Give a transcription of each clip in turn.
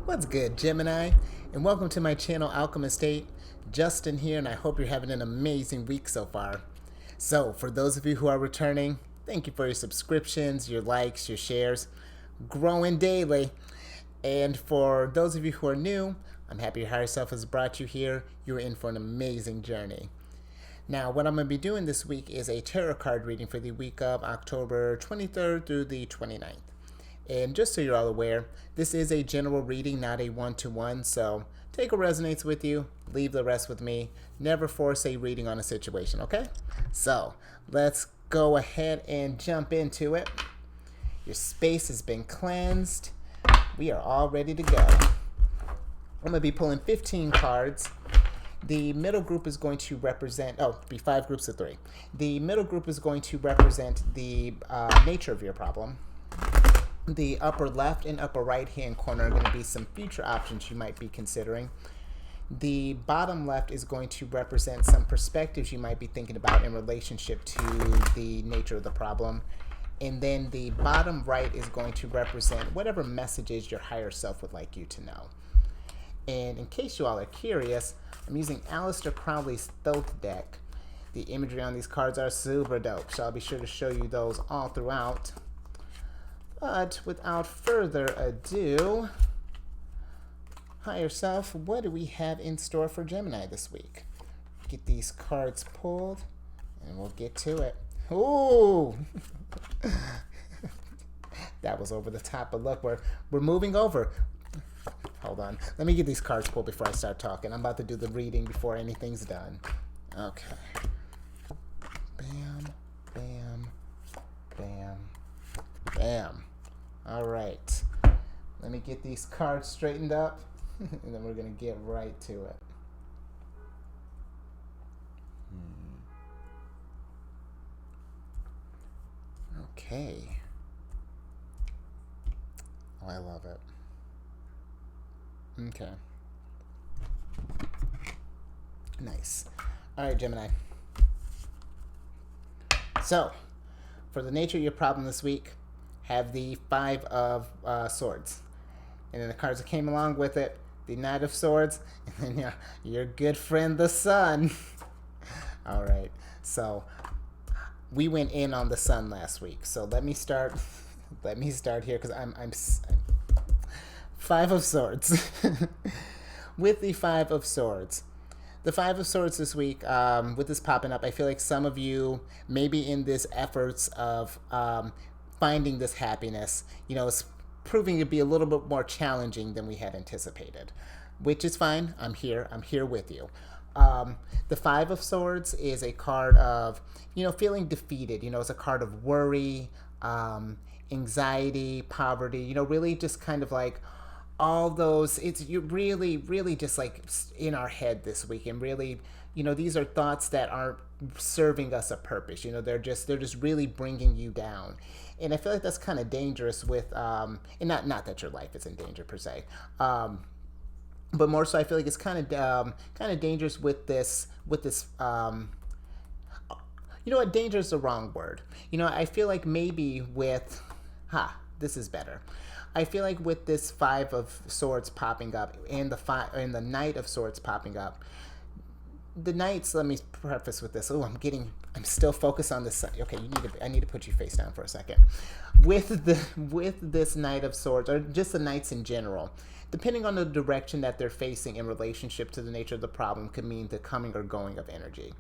What's good, Gemini? And welcome to my channel, Alchemist. Justin here, and I hope you're having an amazing week so far. So, for those of you who are returning, thank you for your subscriptions, your likes, your shares, growing daily. And for those of you who are new, I'm happy your higher self has brought you here. You're in for an amazing journey. Now, what I'm going to be doing this week is a tarot card reading for the week of October 23rd through the 29th. And just so you're all aware, this is a general reading, not a one-to-one, so take what resonates with you, leave the rest with me. Never force a reading on a situation, okay? So, let's go ahead and jump into it. Your space has been cleansed. We are all ready to go. I'm going to be pulling 15 cards. The middle group is going to represent, it'll be 5 groups of 3. The middle group is going to represent the nature of your problem. The upper left and upper right hand corner are going to be some future options you might be considering. The bottom left is going to represent some perspectives you might be thinking about in relationship to the nature of the problem. And then the bottom right is going to represent whatever messages your higher self would like you to know. And in case you all are curious, I'm using Aleister Crowley's Thoth deck. The imagery on these cards are super dope, so I'll be sure to show you those all throughout. But without further ado, higher self, what do we have in store for Gemini this week? Get these cards pulled, and we'll get to it. Ooh! That was over the top, but look, we're moving over. Hold on. Let me get these cards pulled before I start talking. I'm about to do the reading before anything's done. Okay. Bam, bam, bam, bam. All right. Let me get these cards straightened up, and then we're going to get right to it. Okay. Oh, I love it. Okay. Nice. All right, Gemini. So, for the nature of your problem this week, have the 5 of Swords. And then the cards that came along with it, the Knight of Swords, and then your good friend, the Sun. All right. So, we went in on the Sun last week. So, let me start here because I'm 5 of Swords. With the 5 of Swords. The 5 of Swords this week, with this popping up, I feel like some of you may be in this efforts of finding this happiness. You know, it's proving to be a little bit more challenging than we had anticipated, which is fine. I'm here with you. The 5 of Swords is a card of, feeling defeated. It's a card of worry, anxiety, poverty, really just kind of like all those, you really just like in our head this week, and really, these are thoughts that aren't serving us a purpose. They're just really bringing you down, and I feel like that's kind of dangerous with, and not that your life is in danger per se, but more so I feel like it's kind of dangerous with this. You know what? Danger is the wrong word. I feel like maybe with, this is better. I feel like with this 5 of Swords popping up and the Knight of Swords popping up, the Knights. Let me preface with this. I'm still focused on this. Okay, I need to put you face down for a second. With this Knight of Swords, or just the Knights in general, depending on the direction that they're facing in relationship to the nature of the problem, could mean the coming or going of energy.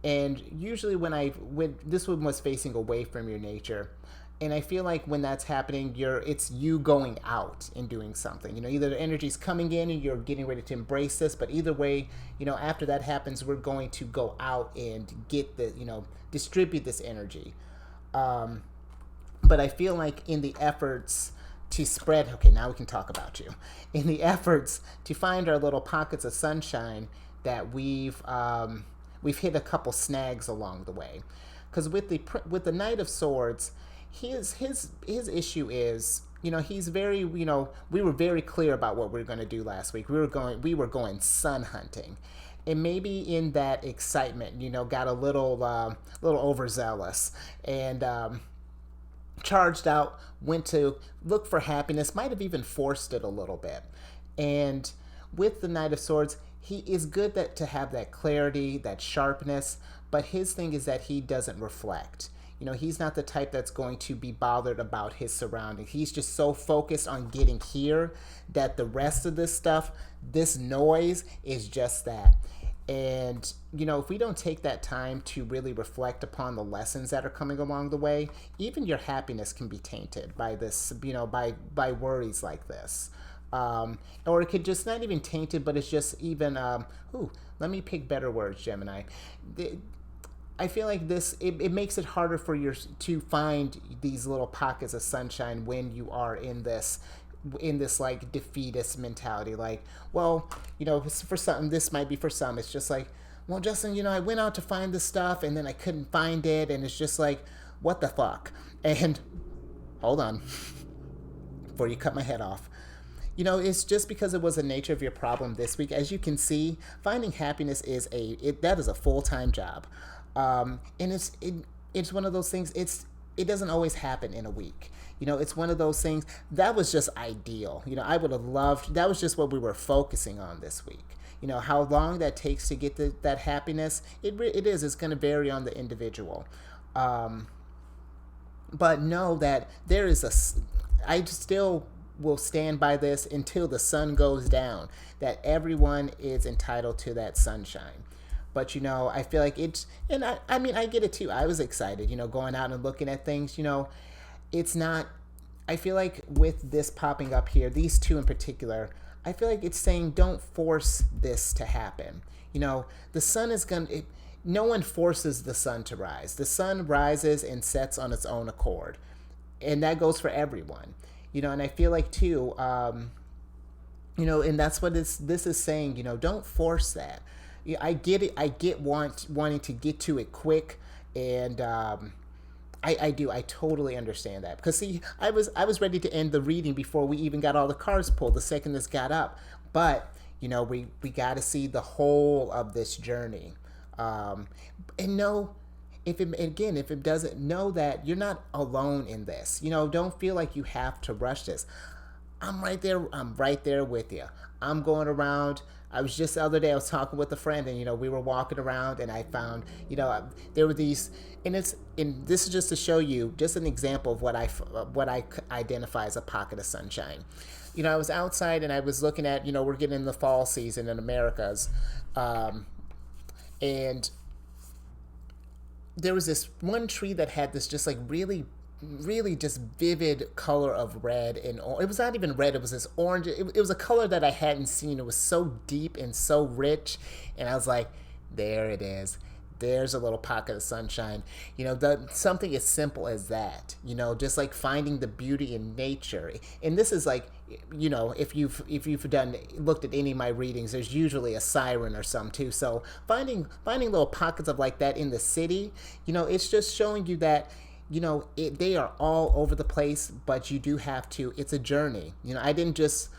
And usually when this one was facing away from your nature. And I feel like when that's happening, it's you going out and doing something. Either the energy's coming in and you're getting ready to embrace this, but either way, after that happens, we're going to go out and get distribute this energy. But I feel like in the efforts to spread, okay, now we can talk about you. In the efforts to find our little pockets of sunshine, that we've hit a couple snags along the way. Because with the Knight of Swords, his issue is, he's very, we were very clear about what we were going to do last week. We were going sun hunting, and maybe in that excitement, got a little overzealous, and charged out, went to look for happiness, might have even forced it a little bit. And with the Knight of Swords, he is good to have that clarity, that sharpness, but his thing is that he doesn't reflect. He's not the type that's going to be bothered about his surroundings. He's just so focused on getting here that the rest of this stuff, this noise, is just that. And, if we don't take that time to really reflect upon the lessons that are coming along the way, even your happiness can be tainted by this, by worries like this. Or it could just not even tainted, but it's just even, let me pick better words, Gemini. I feel like it makes it harder for you to find these little pockets of sunshine when you are in this like defeatist mentality. Like, well, for some, this might be for some, it's just like, well, Justin, I went out to find this stuff and then I couldn't find it, and it's just like, what the fuck? And hold on before you cut my head off. It's just because it was the nature of your problem this week. As you can see, finding happiness that is a full-time job. And it's one of those things, it doesn't always happen in a week. It's one of those things that was just ideal. I would have loved, that was just what we were focusing on this week. How long that takes to get that happiness, it's going to vary on the individual. But know that I still will stand by this until the sun goes down, that everyone is entitled to that sunshine. But, I feel like and I mean, I get it too. I was excited, going out and looking at things, it's not, I feel like with this popping up here, these two in particular, I feel like it's saying don't force this to happen. The sun is no one forces the sun to rise. The sun rises and sets on its own accord. And that goes for everyone. And I feel like too, and that's what this is saying, don't force that. I get it. I get wanting to get to it quick, and I do. I totally understand that, because see, I was ready to end the reading before we even got all the cards pulled. The second this got up, but we got to see the whole of this journey, and know. If it doesn't, know that you're not alone in this. Don't feel like you have to rush this. I'm right there with you. I'm going around. I was just the other day, I was talking with a friend, and we were walking around, and I found, there were these, and this is just to show you just an example of what I identify as a pocket of sunshine. I was outside and I was looking at, we're getting in the fall season in Americas, and there was this one tree that had this just like really just vivid color of red, and it was not even red, it was this orange. It was a color that I hadn't seen. It was so deep and so rich, and I was like, there it is. There's a little pocket of sunshine. Something as simple as that, just like finding the beauty in nature. And this is like, if you've looked at any of my readings, there's usually a siren or some too. So finding little pockets of like that in the city, it's just showing you that, they are all over the place, but you do have to, it's a journey. I didn't just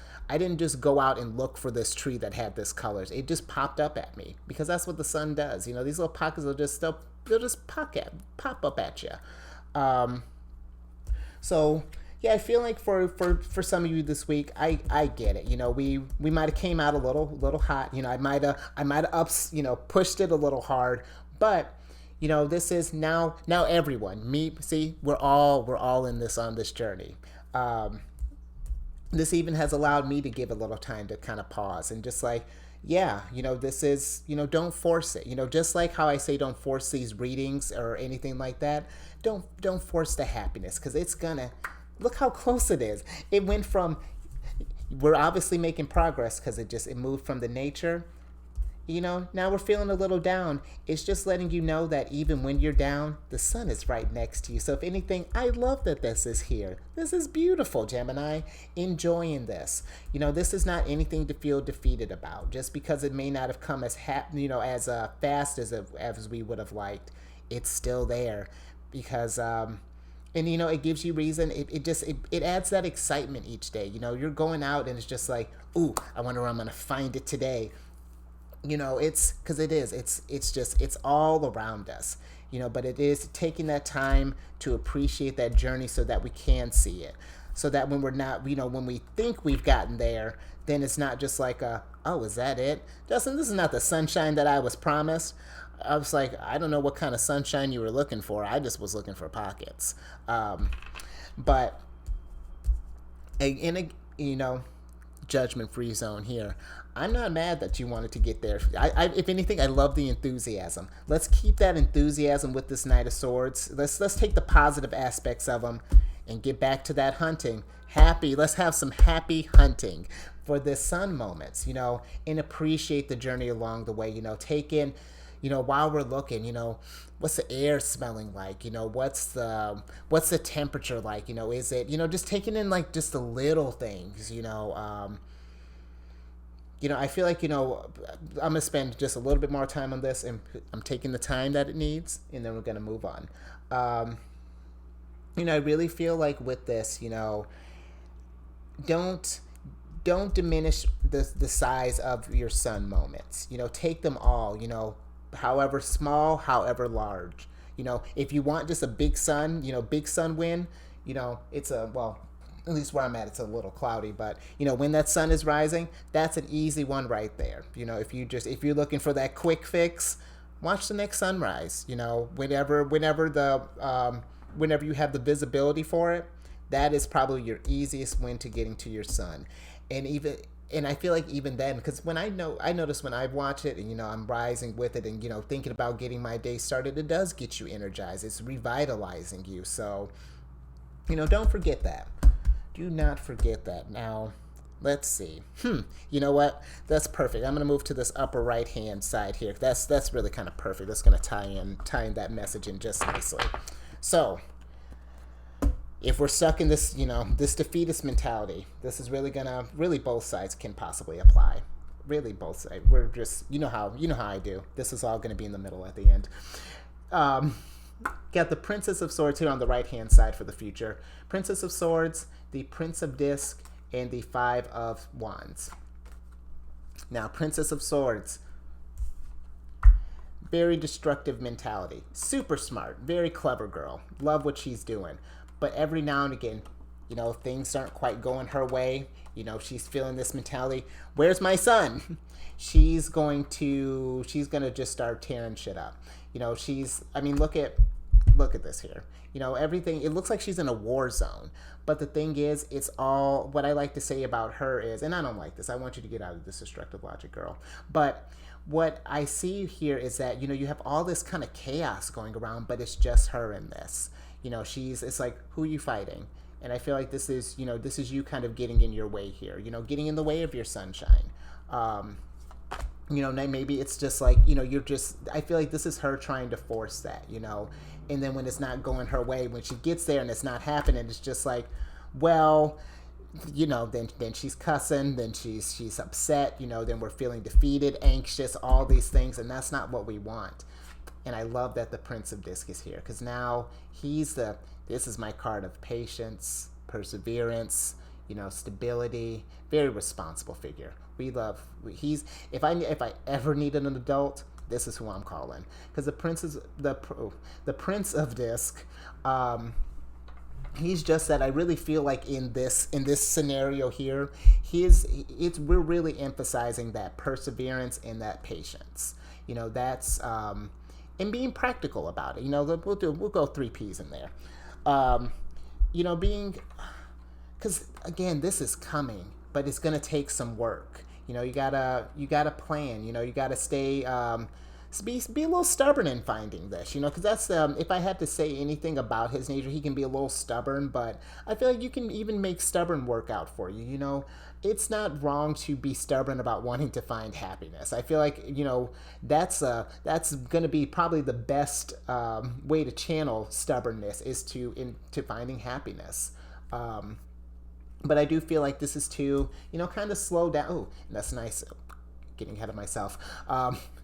go out and look for this tree that had this colors. It just popped up at me, because that's what the sun does. These little pockets will just pop up at you. So yeah, I feel like for some of you this week, I get it. We might have came out a little hot. I might have pushed it a little hard, but this is now everyone. We're all in this on this journey. This even has allowed me to give a little time to kind of pause and just like, yeah, this is, don't force it. Just like how I say don't force these readings or anything like that. Don't force the happiness, because it's gonna, look how close it is. It went from, we're obviously making progress because it moved from the nature. Now we're feeling a little down. It's just letting you know that even when you're down, the sun is right next to you. So if anything, I love that this is here. This is beautiful, Gemini. Enjoying this. This is not anything to feel defeated about. Just because it may not have come as as fast as we would have liked, it's still there, because and it gives you reason. It adds that excitement each day. You're going out and it's just like, ooh, I wonder where I'm gonna find it today. it's because it's just it's all around us, but it is taking that time to appreciate that journey so that we can see it, so that when we're not, when we think we've gotten there, then it's not just like oh, is that it, Justin? This is not the sunshine that I was promised. I was like, I don't know what kind of sunshine you were looking for. I just was looking for pockets. But in a judgment-free zone here. I'm not mad that you wanted to get there. If anything, I love the enthusiasm. Let's keep that enthusiasm with this Knight of Swords. Let's take the positive aspects of them and get back to that hunting. Let's have some happy hunting for this sun moments, and appreciate the journey along the way. Take in, while we're looking, what's the air smelling like? What's the temperature like? Is it, just taking in like just the little things, I feel like, I'm going to spend just a little bit more time on this, and I'm taking the time that it needs, and then we're going to move on. I really feel like with this, don't diminish the size of your sun moments. Take them all, however small, however large. If you want just a big sun, big sun win, it's at least where I'm at, it's a little cloudy, but when that sun is rising, that's an easy one right there. If you're looking for that quick fix, watch the next sunrise. Whenever you have the visibility for it, that is probably your easiest win to getting to your sun. And I feel like even then, because I notice when I've watched it and I'm rising with it and thinking about getting my day started, it does get you energized. It's revitalizing you. So don't forget that. Do not forget that. Now, let's see. You know what? That's perfect. I'm going to move to this upper right-hand side here. That's really kind of perfect. That's going to tie in that message in just nicely. So, if we're stuck in this, this defeatist mentality, this is really both sides can possibly apply. Really both sides. We're just, how I do. This is all going to be in the middle at the end. Got the Princess of Swords here on the right-hand side for the future. Princess of Swords, the Prince of Disc, and the Five of Wands. Now, Princess of Swords, very destructive mentality. Super smart, very clever girl. Love what she's doing. But every now and again, things aren't quite going her way. She's feeling this mentality. Where's my son? She's going to just start tearing shit up. Look at this here. Everything, it looks like she's in a war zone. But the thing is, it's all, what I like to say about her is, and I don't like this, I want you to get out of this destructive logic, girl. But what I see here is that, you have all this kind of chaos going around, but it's just her in this. It's like, who are you fighting? And I feel like this is you kind of getting in your way here, getting in the way of your sunshine. Maybe it's just like, I feel like this is her trying to force that, and then when it's not going her way, when she gets there and it's not happening, it's just like, well, then she's cussing, then she's upset, then we're feeling defeated, anxious, all these things, and that's not what we want. And I love that the Prince of Disc is here, because now this is my card of patience, perseverance, stability, very responsible figure. If I ever need an adult, this is who I'm calling, because the Prince of Disc, he's just that I really feel like in this scenario here, we're really emphasizing that perseverance and that patience. That's and being practical about it. We'll go 3 P's in there. Because again, this is coming, but it's gonna take some work. You gotta plan. You gotta stay. Be a little stubborn in finding this. Because that's if I had to say anything about his nature, he can be a little stubborn. But I feel like you can even make stubborn work out for you. It's not wrong to be stubborn about wanting to find happiness. I feel like that's gonna be probably the best way to channel stubbornness is to finding happiness. But I do feel like this is to, kind of slow down. Oh, that's nice. Getting ahead of myself.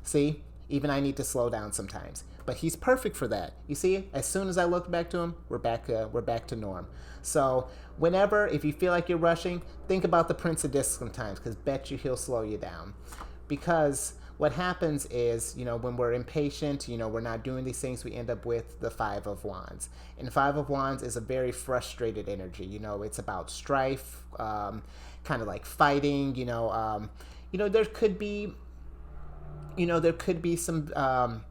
See, even I need to slow down sometimes. But he's perfect for that. You see, as soon as I look back to him, we're back to norm. So if you feel like you're rushing, think about the Prince of Disc sometimes, because bet you he'll slow you down. Because what happens is, when we're impatient, we're not doing these things, we end up with the Five of Wands. And Five of Wands is a very frustrated energy. It's about strife, kind of like fighting. There could be, there could be some.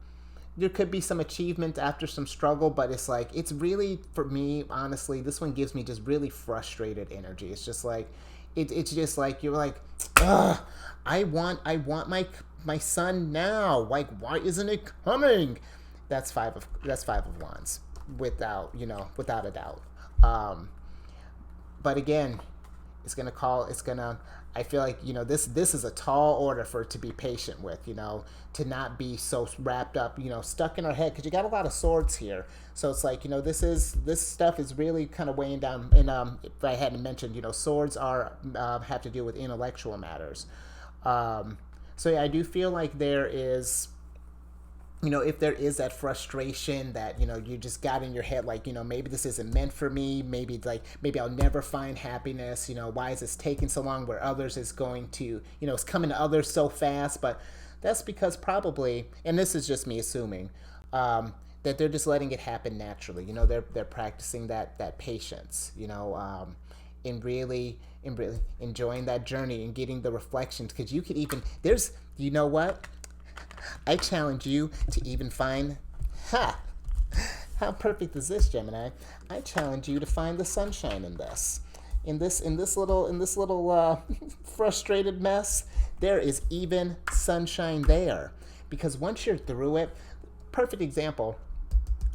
There could be some achievement after some struggle, but it's really, for me, honestly, this one gives me just really frustrated energy. It's just like, it's just like, you're like, ugh, I want my son now. Like, why isn't it coming? That's five of wands, without a doubt. But again, I feel like, this is a tall order for it to be patient with, to not be so wrapped up, stuck in our head, because you got a lot of swords here. So it's like, this stuff is really kind of weighing down. And if I hadn't mentioned, swords have to deal with intellectual matters. So yeah, I do feel like there is, if there is that frustration that, you just got in your head, like, maybe this isn't meant for me. Maybe I'll never find happiness. Why is this taking so long where others is going to, it's coming to others so fast. But that's because probably, and this is just me assuming, that they're just letting it happen naturally. They're practicing that patience, and really enjoying that journey and getting the reflections. Because you could even, you know what? I challenge you to even find, how perfect is this, Gemini? I challenge you to find the sunshine in this. In this little frustrated mess, there is even sunshine there. Because once you're through it, perfect example,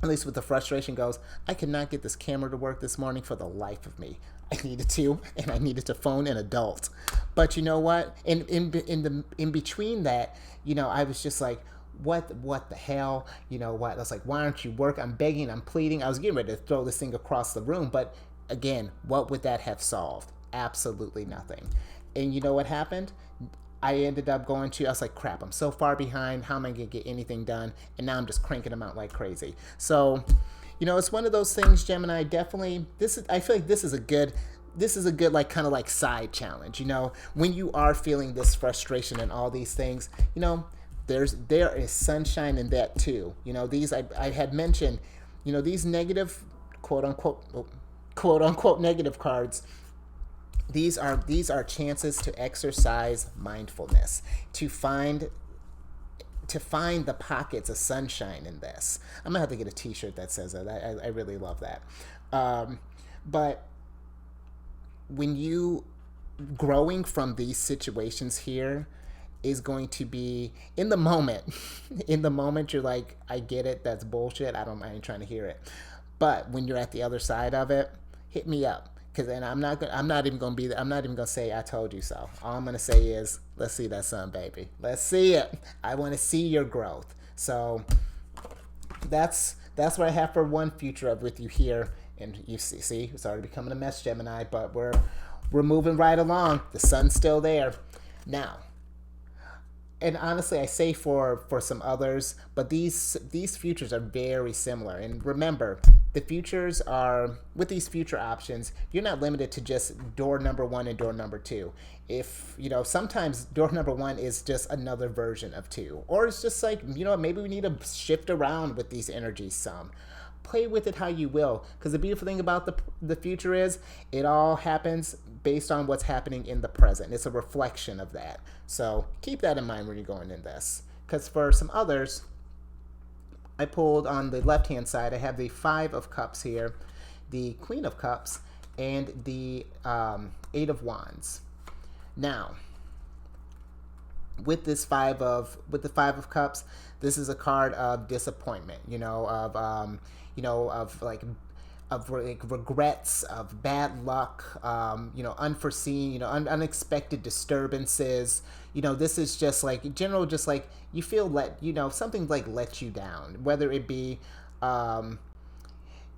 at least with the frustration goes, I could not get this camera to work this morning for the life of me. I needed to phone an adult. But you know what? In between that, I was just like, what the hell? I was like, why aren't you work? I'm begging, I'm pleading. I was getting ready to throw this thing across the room, but again, what would that have solved? Absolutely nothing. And you know what happened? I ended up I was like, crap, I'm so far behind. How am I going to get anything done? And now I'm just cranking them out like crazy. So, it's one of those things, Gemini, definitely, I feel like this is a good like kind of like side challenge, when you are feeling this frustration and all these things, there is sunshine in that too. These, I had mentioned, these negative, quote unquote negative cards, these are chances to exercise mindfulness, to find the pockets of sunshine in this. I'm gonna have to get a t-shirt that says that. I really love that. But when you growing from these situations here is going to be in the moment. In the moment, you're like, I get it. That's bullshit. I ain't trying to hear it. But when you're at the other side of it, hit me up. Because then I'm not even gonna say I told you so. All I'm gonna say is, let's see that sun, baby. Let's see it. I want to see your growth. So that's what I have for one future of with you here. And you see, it's already becoming a mess, Gemini. But we're moving right along. The sun's still there now. And honestly, I say for some others, but these futures are very similar. And remember, the futures are, with these future options, you're not limited to just door number 1 and door number 2. If, sometimes door number 1 is just another version of 2. Or it's just like, maybe we need to shift around with these energies some. Play with it how you will. Because the beautiful thing about the future is, it all happens based on what's happening in the present. It's a reflection of that. So keep that in mind when you're going in this. Because for some others, I pulled on the left-hand side, I have the 5 of Cups here, the Queen of Cups, and the 8 of Wands. Now, with the 5 of Cups, this is a card of disappointment, of regrets, of bad luck, unforeseen, unexpected disturbances. This is just like general, just like you feel something like let you down, whether it be, I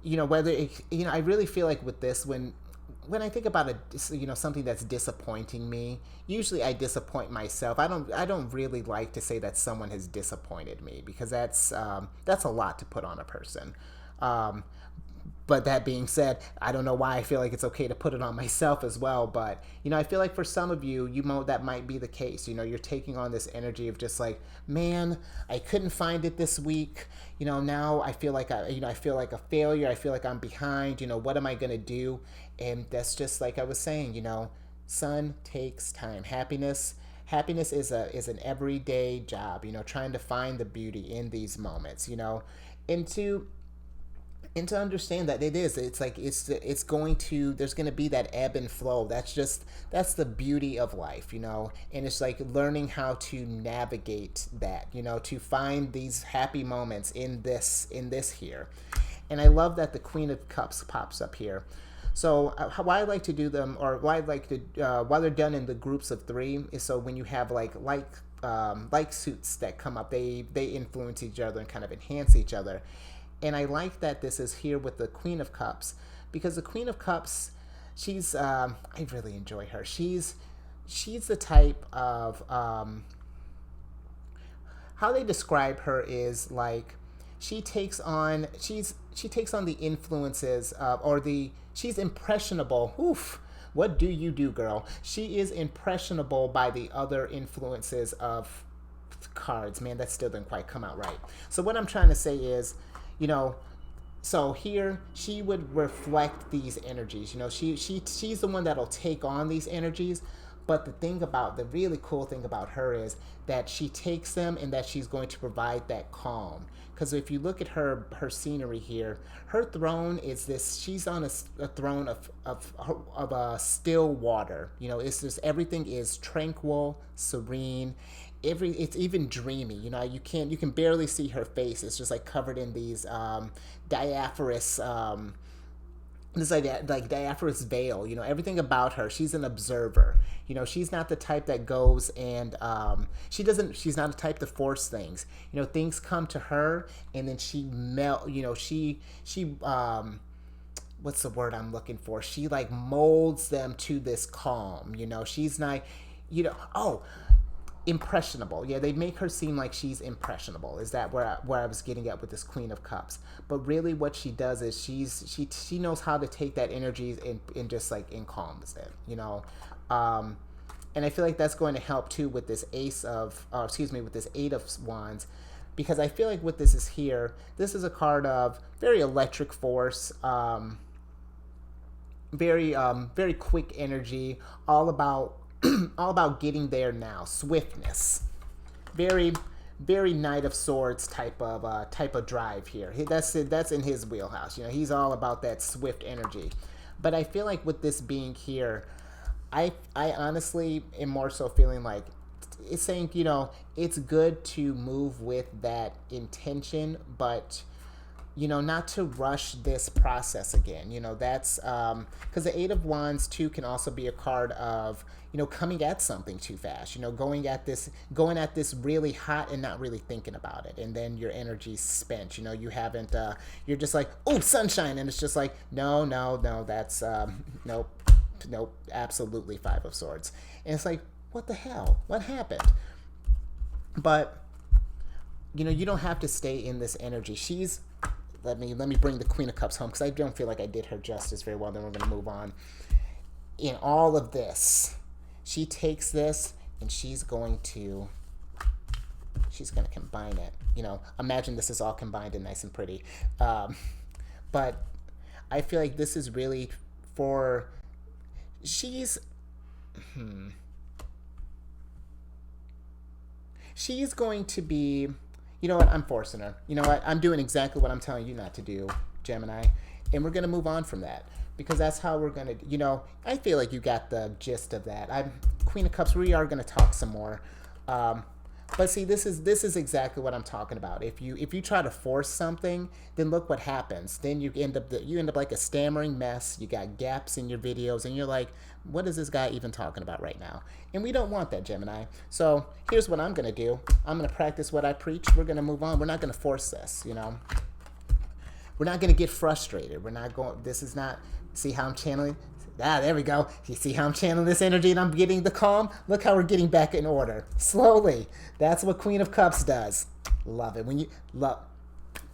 really feel like with this, when I think about something that's disappointing me, usually I disappoint myself. I don't really like to say that someone has disappointed me, because that's a lot to put on a person. But that being said, I don't know why I feel like it's okay to put it on myself as well. But, I feel like for some of you, that might be the case. You're taking on this energy of just like, man, I couldn't find it this week. Now I feel like I feel like a failure. I feel like I'm behind. What am I going to do? And that's just like I was saying, sun takes time. Happiness is an everyday job, trying to find the beauty in these moments, and to understand that it's going to there's going to be that ebb and flow. That's the beauty of life, and it's like learning how to navigate that, to find these happy moments in this here. And I love that the Queen of Cups pops up here. So why I like to do them, or why I like to while they're done in the groups of 3, is so when you have like suits that come up, they influence each other and kind of enhance each other. And I like that this is here with the Queen of Cups, because the Queen of Cups, she's I really enjoy her. She's the type of how they describe her is like she takes on the influences she's impressionable. Oof. What do you do, girl? She is impressionable by the other influences of cards. Man, that still didn't quite come out right. So what I'm trying to say is, so here she would reflect these energies. She's the one that'll take on these energies. But the really cool thing about her is that she takes them and that she's going to provide that calm. Because if you look at her scenery here, her throne is this. She's on a throne of still water. It's just everything is tranquil, serene. It's even dreamy. You can barely see her face. It's just like covered in these diaphanous. This like diaphanous veil, everything about her. She's an observer. She's not the type that goes and she's not a type to force things. Things come to her and then she what's the word I'm looking for? She like molds them to this calm. She's not, impressionable. Yeah, they make her seem like she's impressionable. Is that where I was getting at with this Queen of Cups? But really what she does is she knows how to take that energy and just like calms it, and I feel like that's going to help too with this with this Eight of Wands, because I feel like what this is here, this is a card of very electric force, very quick energy, all about getting there now. Swiftness, very Knight of Swords type of drive here. That's in his wheelhouse. He's all about that swift energy. But I feel like with this being here, I honestly am more so feeling like it's saying, it's good to move with that intention, but not to rush this process again. That's because the Eight of Wands too can also be a card of, coming at something too fast, going at this really hot and not really thinking about it. And then your energy's spent, you haven't, you're just like, oh, sunshine. And it's just like, no, that's, nope, absolutely Five of Swords. And it's like, what the hell? What happened? But, you don't have to stay in this energy. Let me bring the Queen of Cups home, because I don't feel like I did her justice very well. Then we're going to move on. In all of this, she takes this and she's going to combine it. Imagine this is all combined and nice and pretty. But I feel like this is really for she's going to be. You know what? I'm forcing her. You know what? I'm doing exactly what I'm telling you not to do, Gemini. And we're going to move on from that, because that's how we're going to, I feel like you got the gist of that. Queen of Cups, we are going to talk some more. But see, this is exactly what I'm talking about. If you try to force something, then look what happens. Then you end up like a stammering mess. You got gaps in your videos, and you're like, what is this guy even talking about right now? And we don't want that, Gemini. So here's what I'm gonna do. I'm gonna practice what I preach. We're gonna move on. We're not gonna force this. We're not gonna get frustrated. We're not going. This is not. See how I'm channeling. There we go. You see how I'm channeling this energy and I'm getting the calm? Look how we're getting back in order. Slowly. That's what Queen of Cups does. Love it.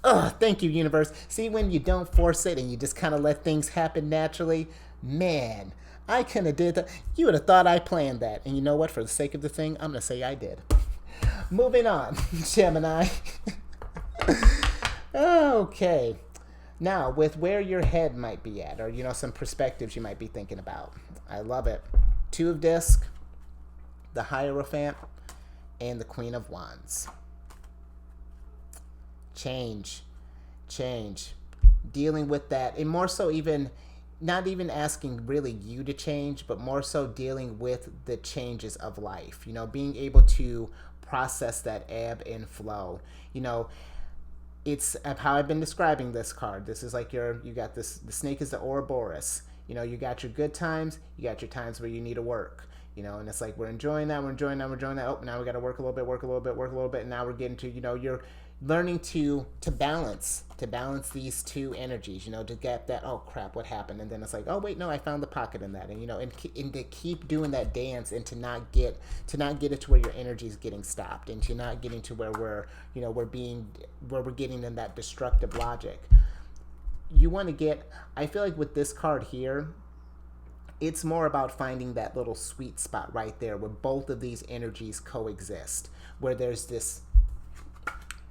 Ugh, thank you, universe. See, when you don't force it and you just kind of let things happen naturally, man, I couldn't have did that. You would have thought I planned that. And you know what? For the sake of the thing, I'm going to say I did. Moving on, Gemini. Okay. Now, with where your head might be at, or, you know, some perspectives you might be thinking about. I love it. Two of Disc, the Hierophant, and the Queen of Wands. Change. Dealing with that, and more so even, not even asking really you to change, but more so dealing with the changes of life. You know, being able to process that ebb and flow. You know, it's how I've been describing this card. This is like you got this, the snake is the Ouroboros. You know, you got your good times, you got your times where you need to work. You know, and it's like we're enjoying that. Oh, now we got to work a little bit, and now we're getting to, you know, you're learning to balance these two energies, you know, to get that, oh crap, what happened? And then it's like, oh wait, no, I found the pocket in that. And, you know, and to keep doing that dance, and to not get it to where your energy is getting stopped, and to not getting to where we're, you know, we're getting in that destructive logic. You want to get, I feel like with this card here, it's more about finding that little sweet spot right there where both of these energies coexist, where there's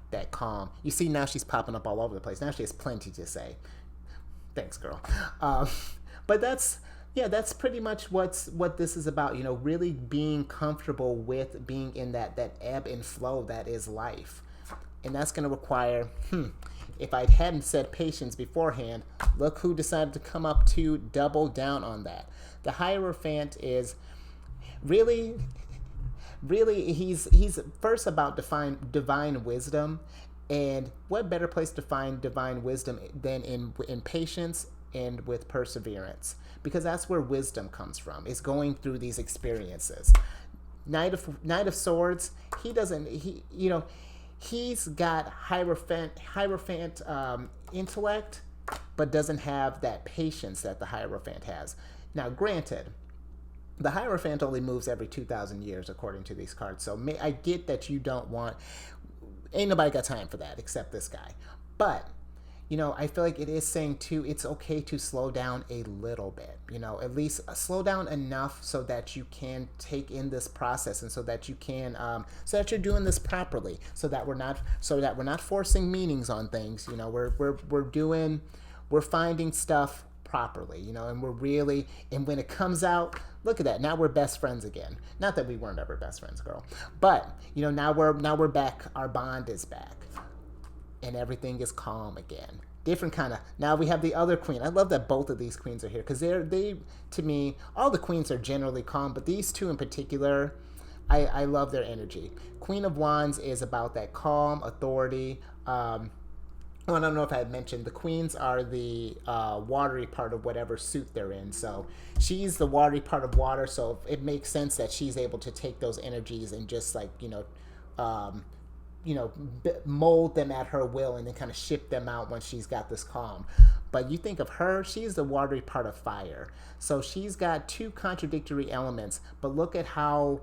that calm. You see, now she's popping up all over the place. Now she has plenty to say. Thanks, girl. But that's pretty much what this is about. You know, really being comfortable with being in that ebb and flow that is life. And that's going to require, if I hadn't said patience beforehand, look who decided to come up to double down on that. The Hierophant is really he's first about divine wisdom, and what better place to find divine wisdom than in patience and with perseverance, because that's where wisdom comes from. It's going through these experiences. Knight of Swords, he's got Hierophant intellect, but doesn't have that patience that the Hierophant has. Now, granted, the Hierophant only moves every 2,000 years, according to these cards. So I get that you don't want, ain't nobody got time for that except this guy. But, you know, I feel like it is saying too, it's okay to slow down a little bit. You know, at least slow down enough so that you can take in this process, and so that you can, so that you're doing this properly, so that we're not forcing meanings on things. You know, we're finding stuff properly, you know, and when it comes out, look at that, now we're best friends again. Not that we weren't ever best friends, girl, but, you know, now we're back, our bond is back, and everything is calm again. Different kind of, now we have the other queen. I love that both of these queens are here, because they to me, all the queens are generally calm, but these two in particular, I love their energy. Queen of Wands is about that calm authority. Well, I don't know if I had mentioned, the queens are the watery part of whatever suit they're in. So she's the watery part of water, so it makes sense that she's able to take those energies and just like, mold them at her will, and then kind of ship them out when she's got this calm. But you think of her, she's the watery part of fire. So she's got two contradictory elements, but look at how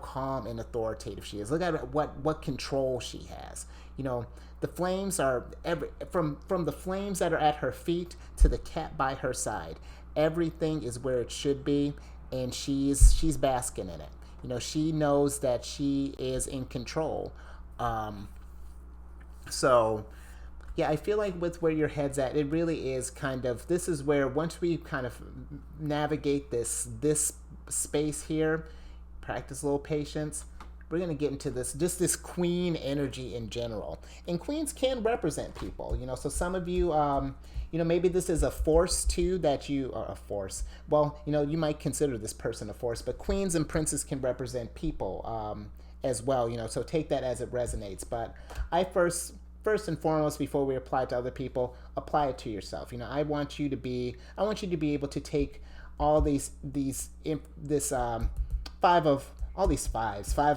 calm and authoritative she is. Look at what control she has. You know, the flames are from the flames that are at her feet to the cat by her side. Everything is where it should be, and she's basking in it. You know, she knows that she is in control. So yeah, I feel like with where your head's at, it really is kind of, this is where, once we kind of navigate this space here, practice a little patience, we're going to get into this queen energy in general. And queens can represent people, you know, so some of you, maybe this is a force too that you, or a force, well, you know, you might consider this person a force, but queens and princes can represent people as well, you know, so take that as it resonates. But I first and foremost, before we apply it to other people, apply it to yourself. You know, I want you to be able to take all five of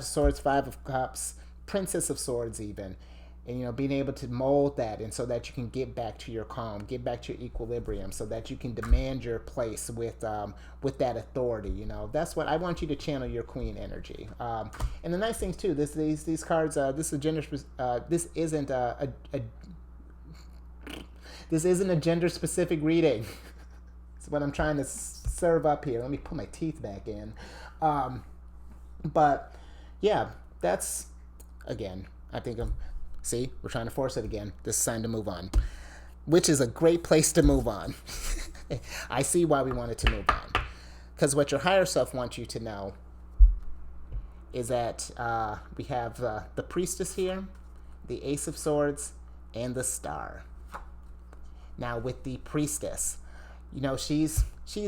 swords, five of cups, princess of swords even, and, you know, being able to mold that, and so that you can get back to your calm, get back to your equilibrium, so that you can demand your place with that authority. You know, that's what I want you to channel, your queen energy. And the nice thing too, these cards, this isn't This isn't a gender-specific reading. That's what I'm trying to serve up here. Let me put my teeth back in. But yeah, that's, again, I think see, we're trying to force it again. This is time to move on, which is a great place to move on. I see why we wanted to move on. Because what your higher self wants you to know is that we have the Priestess here, the Ace of Swords, and the Star. Now with the Priestess, you know, she's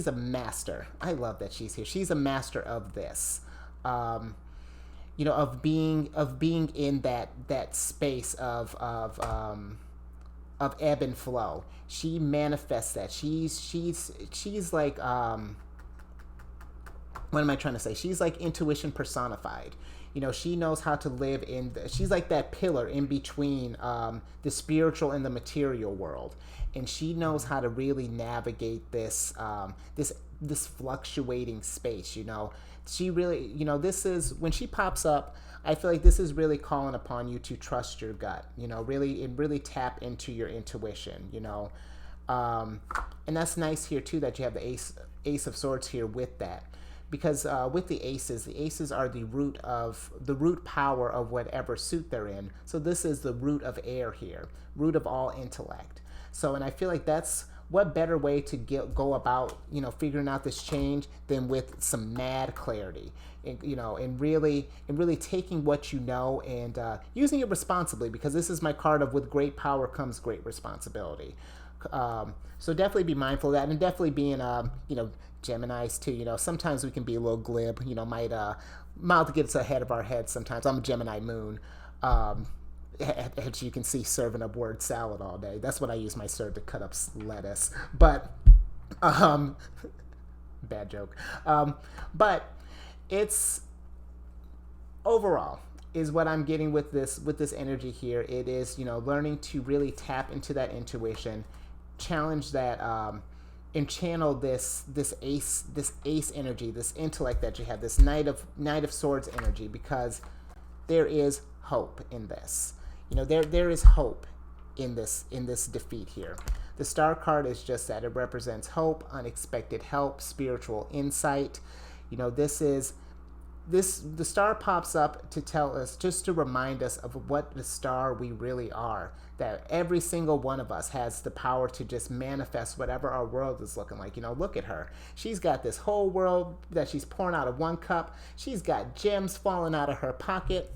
a master. I love that she's here. She's a master of this. You know, of being in that space of ebb and flow. She manifests that. She's like what am I trying to say? She's like intuition personified. You know, she knows how to live she's like that pillar in between the spiritual and the material world. And she knows how to really navigate this this fluctuating space, you know. She really, you know, this is, when she pops up, I feel like this is really calling upon you to trust your gut, you know, really tap into your intuition, you know. And that's nice here too, that you have the Ace of Swords here with that. Because with the aces are the root power of whatever suit they're in. So this is the root of air here, root of all intellect. So, and I feel like that's, what better way to go about, you know, figuring out this change than with some mad clarity, and, you know, and really taking what you know and using it responsibly, because this is my card of with great power comes great responsibility. So definitely be mindful of that, and definitely being, you know, Geminis too. You know, sometimes we can be a little glib. You know, might get us ahead of our heads sometimes. I'm a Gemini moon. As you can see, serving up word salad all day. That's what I use my serve to cut up lettuce. But, bad joke. But it's, overall, is what I'm getting with this energy here. It is, you know, learning to really tap into that intuition, challenge that, and channel this ace energy, this intellect that you have, this Knight of Swords energy, because there is hope in this. You know, there is hope in this defeat here. The Star card is just that. It represents hope, unexpected help, spiritual insight. You know, the Star pops up to tell us, just to remind us of what the Star we really are. That every single one of us has the power to just manifest whatever our world is looking like. You know, look at her. She's got this whole world that she's pouring out of one cup. She's got gems falling out of her pocket.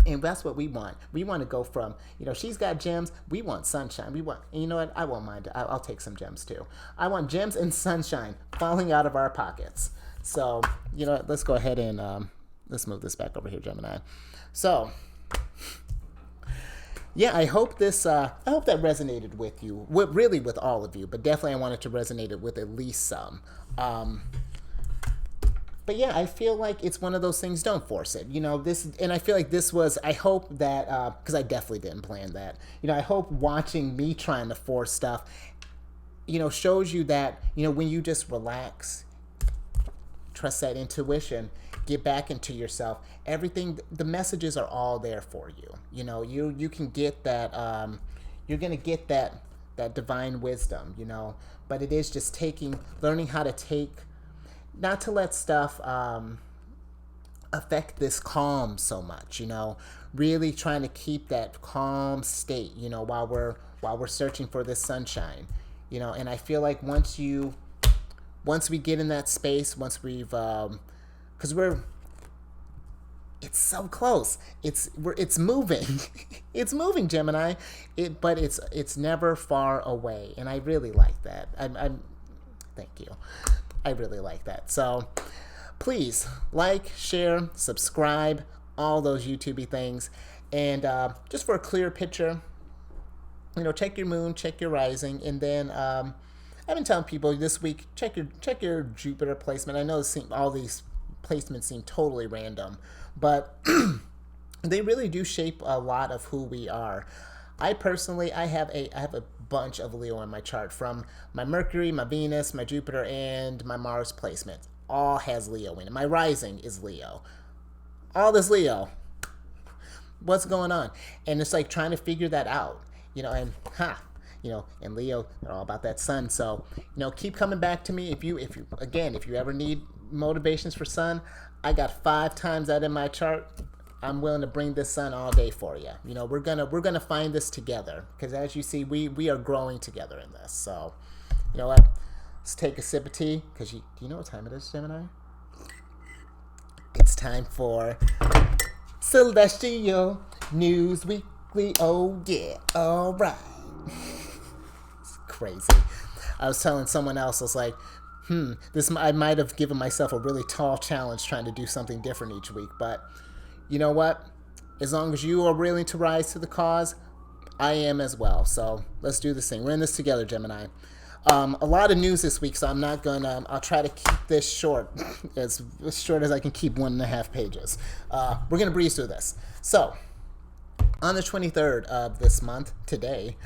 And that's what we want. We want to go from, you know, she's got gems. We want sunshine. And you know what? I won't mind. I'll take some gems too. I want gems and sunshine falling out of our pockets. So, you know, let's go ahead and let's move this back over here, Gemini. So, yeah, I hope that resonated with you. Really with all of you, but definitely I wanted to resonate it with at least some. But yeah, I feel like it's one of those things, don't force it. You know, and I feel like this was, I hope that, because I definitely didn't plan that. You know, I hope watching me trying to force stuff, you know, shows you that, you know, when you just relax, trust that intuition, get back into yourself, everything, the messages are all there for you. You know, you can get that, you're going to get that divine wisdom, you know, but it is just learning how to take, not to let stuff affect this calm so much, you know, really trying to keep that calm state, you know, while we're searching for this sunshine, you know. And I feel like once we get in that space, once we've, because it's so close, it's moving, it's moving, Gemini, but it's never far away, and I really like that. I'm thank you. I really like that. So please like, share, subscribe, all those YouTubey things. And just for a clear picture, you know, check your moon, check your rising. And then I've been telling people this week, check your Jupiter placement. I know all these placements seem totally random, but they really do shape a lot of who we are. I personally, I have a bunch of Leo in my chart, from my Mercury, my Venus, my Jupiter, and my Mars placement. All has Leo in it. My rising is Leo. All this Leo. What's going on? And it's like trying to figure that out, you know. And and Leo, they're all about that sun. So, keep coming back to me. If you ever need motivations for sun, I got 5 times that in my chart. I'm willing to bring this sun all day for you. We're gonna find this together, because as you see, we are growing together in this. So, you know what? Let's take a sip of tea, because do you know what time it is, Gemini? It's time for Celestial News Weekly. Oh yeah, all right. It's crazy. I was telling someone else, I was like, I might have given myself a really tall challenge trying to do something different each week, but you know what? As long as you are willing to rise to the cause, I am as well. So let's do this thing. We're in this together, Gemini. A lot of news this week, so I'll try to keep this short, as short as I can keep, 1.5 pages. We're going to breeze through this. So, on the 23rd of this month, today,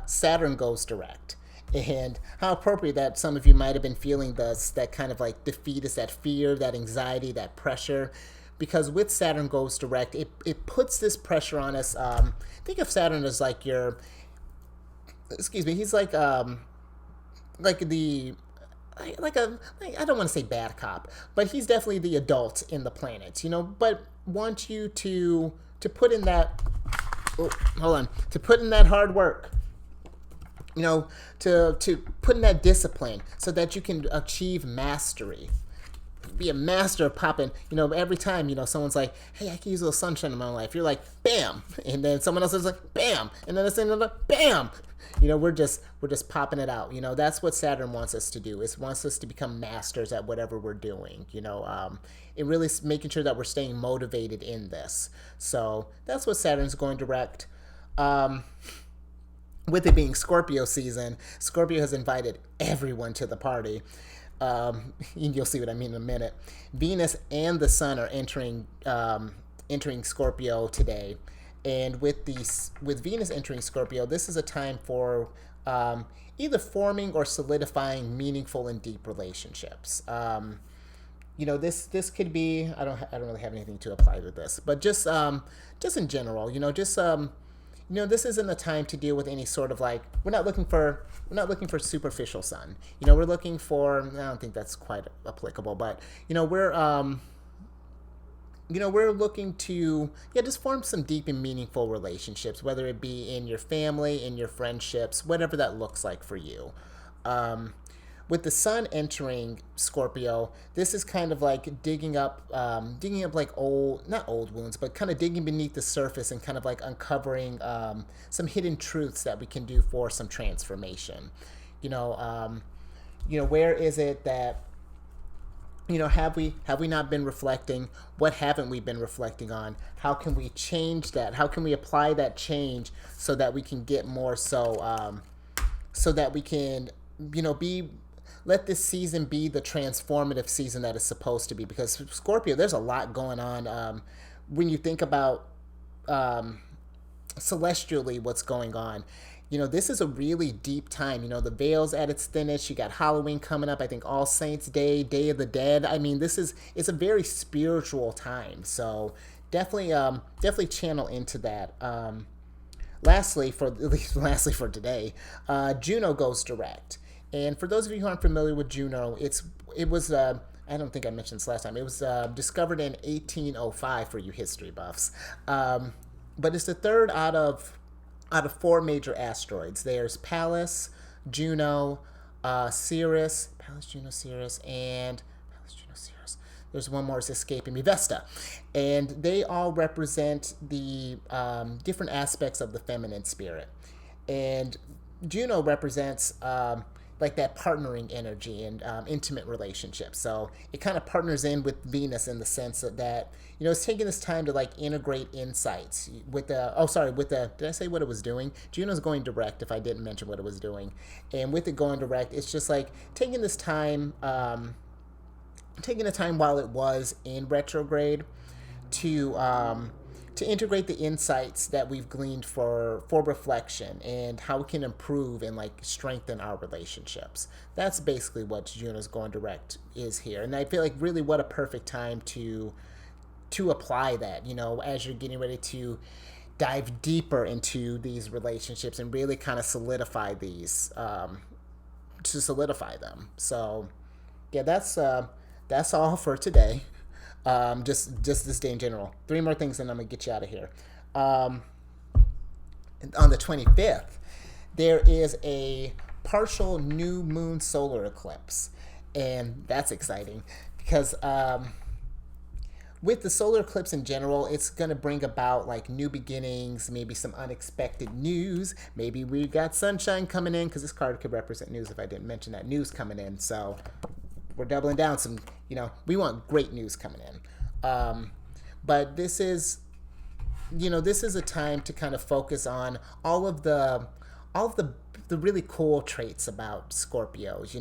Saturn goes direct. And how appropriate that some of you might have been feeling that kind of like defeatist, that fear, that anxiety, that pressure. Because with Saturn goes direct, it puts this pressure on us. Think of Saturn as like he's like I don't want to say bad cop, but he's definitely the adult in the planets, but wants you to put in that, to put in that hard work, to put in that discipline so that you can achieve mastery. Be a master of popping, every time, someone's like, hey, I can use a little sunshine in my life. You're like, bam. And then someone else is like, bam. And then it's another, bam. We're just popping it out. That's what Saturn wants us to do. It wants us to become masters at whatever we're doing, it really is making sure that we're staying motivated in this. So that's what Saturn's going direct. With it being Scorpio season, Scorpio has invited everyone to the party. You'll see what I mean in a minute. Venus and the Sun are entering Scorpio today, and with Venus entering Scorpio, this is a time for either forming or solidifying meaningful and deep relationships. This could be, I don't really have anything to apply to this, but just in general, this isn't the time to deal with any sort of we're not looking for superficial sun. We're looking for, I don't think that's quite applicable, but we're looking to just form some deep and meaningful relationships, whether it be in your family, in your friendships, whatever that looks like for you. With the Sun entering Scorpio, this is kind of like digging up like not old wounds, but kind of digging beneath the surface and kind of like uncovering some hidden truths that we can do for some transformation. Where is it that, have we not been reflecting? What haven't we been reflecting on? How can we change that? How can we apply that change so that we can get more so that we can, let this season be the transformative season that it's supposed to be? Because Scorpio, there's a lot going on. When you think about celestially what's going on, this is a really deep time. The veil's at its thinnest. You got Halloween coming up. I think All Saints Day, Day of the Dead. I mean, it's a very spiritual time. So definitely channel into that. Lastly for today, Juno goes direct. And for those of you who aren't familiar with Juno, it was I don't think I mentioned this last time. It was discovered in 1805 for you history buffs. But it's the third out of 4 major asteroids. There's Pallas, Juno, Ceres, and there's one more that's escaping me, Vesta. And they all represent the different aspects of the feminine spirit. And Juno represents like that partnering energy and intimate relationships. So it kind of partners in with Venus in the sense that, it's taking this time to like integrate insights with did I say what it was doing? Juno's going direct if I didn't mention what it was doing. And with it going direct, it's just like taking the time while it was in retrograde to integrate the insights that we've gleaned for reflection and how we can improve and like strengthen our relationships. That's basically what Juno's going direct is here. And I feel like really what a perfect time to apply that, as you're getting ready to dive deeper into these relationships and really kind of solidify these, to solidify them. So yeah, that's all for today. Just this day in general. 3 more things, and I'm gonna get you out of here. On the 25th, there is a partial new moon solar eclipse, and that's exciting because with the solar eclipse in general, it's going to bring about like new beginnings, maybe some unexpected news. Maybe we got sunshine coming in, because this card could represent news if I didn't mention that news coming in. So we're doubling down some, we want great news coming in. But this is, this is a time to kind of focus on all of the really cool traits about Scorpios,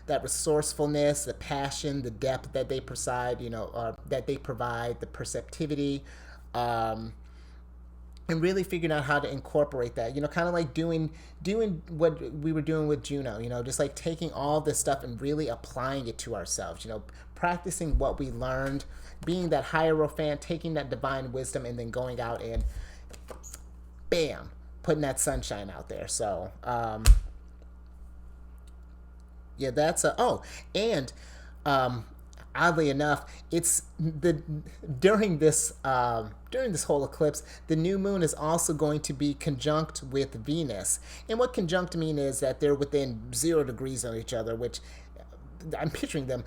that resourcefulness, the passion, the depth that they provide, the perceptivity, and really figuring out how to incorporate that, kind of like doing what we were doing with Juno, just like taking all this stuff and really applying it to ourselves, practicing what we learned, being that Hierophant, taking that divine wisdom, and then going out and bam, putting that sunshine out there. So yeah, that's oddly enough, it's during this whole eclipse, the new moon is also going to be conjunct with Venus. And what conjunct mean is that they're within 0 degrees of each other, which I pictured them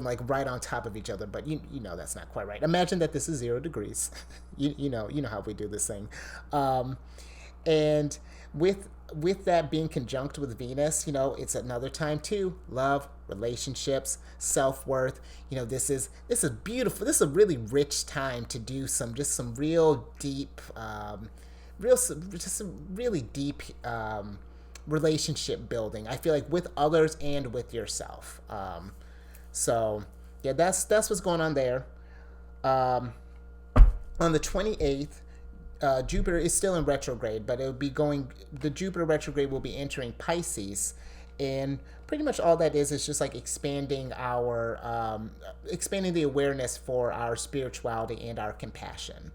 like right on top of each other, but you know that's not quite right. Imagine that this is 0 degrees. you know how we do this thing. And with that being conjunct with Venus, it's another time to love, relationships, self-worth. This is beautiful. This is a really rich time to do some real deep, really deep relationship building. I feel like with others and with yourself. So yeah, that's what's going on there. On the 28th, Jupiter is still in retrograde, but the Jupiter retrograde will be entering Pisces, and pretty much all that is just like expanding the awareness for our spirituality and our compassion.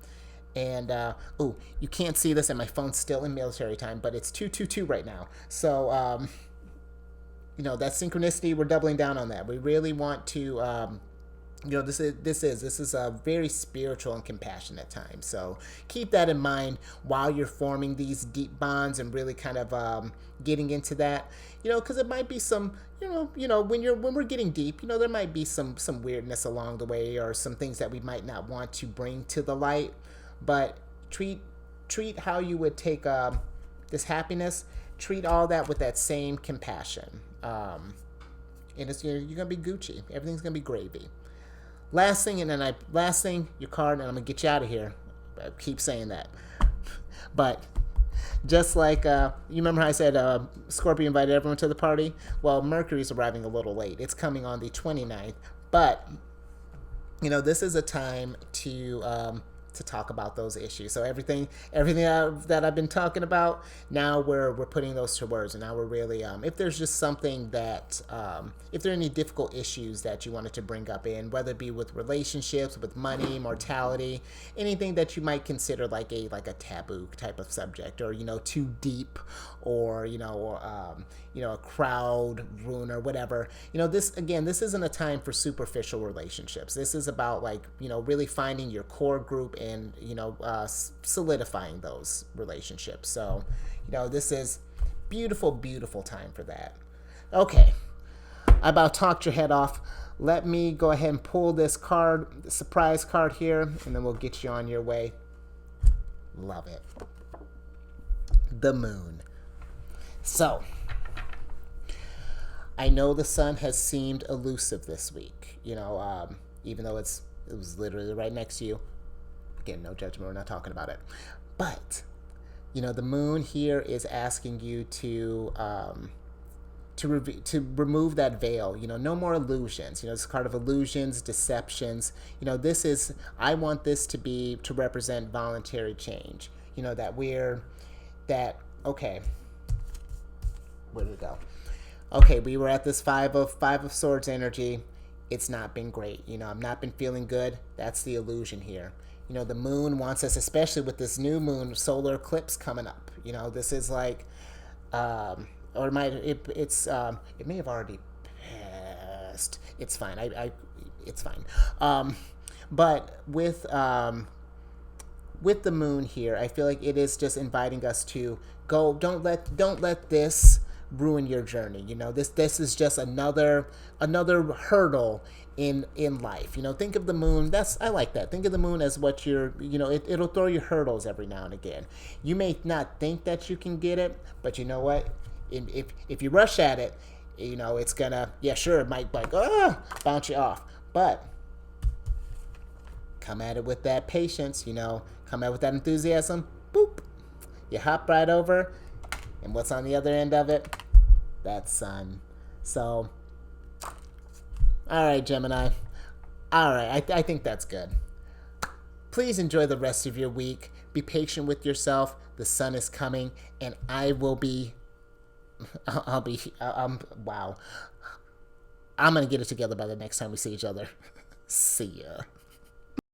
And you can't see this, and my phone's still in military time, but it's 2:22 right now. So that synchronicity, we're doubling down on that. We really want to this is a very spiritual and compassionate time. So keep that in mind while you're forming these deep bonds and really kind of getting into that, because it might be some, when we're getting deep, there might be some weirdness along the way, or some things that we might not want to bring to the light. But treat how you would take this happiness. Treat all that with that same compassion, and you're gonna be Gucci. Everything's gonna be gravy. Last thing, your card, and I'm gonna get you out of here. I keep saying that, but just like you remember how I said Scorpio invited everyone to the party? Well, Mercury's arriving a little late. It's coming on the 29th, but this is a time to talk about those issues. So everything that I've been talking about, now we're putting those to words, and now we're really if there's just something that if there are any difficult issues that you wanted to bring up in, whether it be with relationships, with money, mortality, anything that you might consider like a taboo type of subject, or too deep, or a crowd ruiner, whatever, this isn't a time for superficial relationships. This is about really finding your core group and solidifying those relationships. So this is beautiful time for that. Okay, I about talked your head off. Let me go ahead and pull this card, the surprise card here, and then we'll get you on your way. Love it. The moon. So I know the sun has seemed elusive this week, even though it was literally right next to you. Again, no judgment, we're not talking about it. But, the moon here is asking you to remove that veil, no more illusions. This card of illusions, deceptions. I want this to represent voluntary change. Okay, where did we go? Okay, we were at this five of swords energy. it's not been great. I've not been feeling good. That's the illusion here. The moon wants us, especially with this new moon solar eclipse coming up. This is like, or it may have already passed. It's fine. It's fine. But with the moon here, I feel like it is just inviting us to go. Don't let this ruin your journey. This is just another hurdle in life. Think of the moon. I like that. Think of the moon as what it'll throw you hurdles every now and again. You may not think that you can get it, but you know what? If you rush at it, it's gonna, it might like bounce you off, but come at it with that patience, come at it with that enthusiasm, boop, you hop right over, and what's on the other end of it? That sun. So, all right, Gemini. All right, I think that's good. Please enjoy the rest of your week. Be patient with yourself. The sun is coming, and wow. I'm going to get it together by the next time we see each other. See ya.